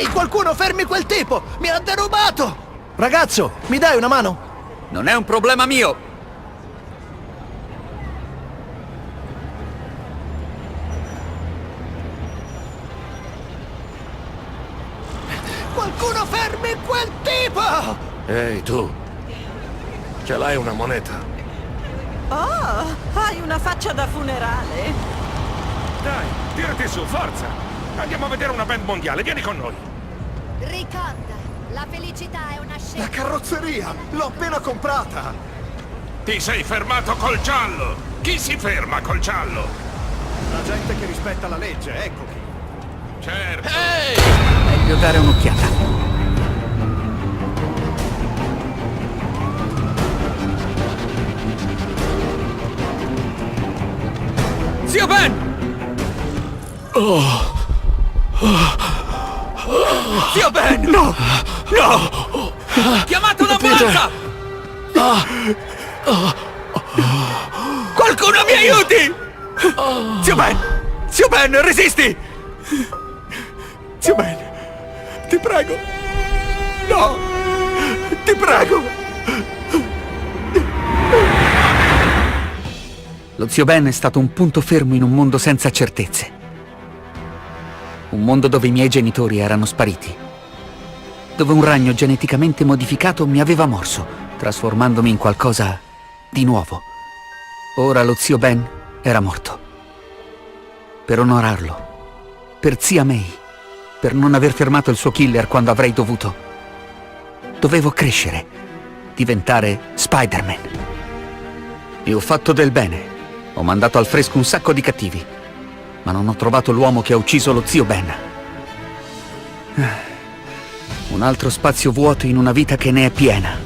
Ehi, qualcuno fermi quel tipo! Mi ha derubato! Ragazzo, mi dai una mano? Non è un problema mio! Qualcuno fermi quel tipo! Ehi, tu. Ce l'hai una moneta? Oh, hai una faccia da funerale. Dai, tirati su, forza! Andiamo a vedere una band mondiale, vieni con noi! Ricorda, la felicità è una La scelta. carrozzeria! L'ho appena comprata! Ti sei fermato col giallo! Chi si ferma col giallo? La gente che rispetta la legge, ecco chi. Certo! Meglio dare un'occhiata. Zio Ben! Zio Ben! No! No! Chiamate un'ambulanza! Qualcuno mi aiuti! Zio Ben! Zio Ben, resisti! Zio Ben, ti prego! No! Ti prego! Lo zio Ben è stato un punto fermo in un mondo senza certezze. Un mondo dove i miei genitori erano spariti. Dove un ragno geneticamente modificato mi aveva morso, trasformandomi in qualcosa di nuovo. Ora lo zio Ben era morto. Per onorarlo, per zia May, per non aver fermato il suo killer quando avrei dovuto. Dovevo crescere, diventare Spider-Man. E ho fatto del bene. Ho mandato al fresco un sacco di cattivi, ma non ho trovato l'uomo che ha ucciso lo zio Ben. Un altro spazio vuoto in una vita che ne è piena.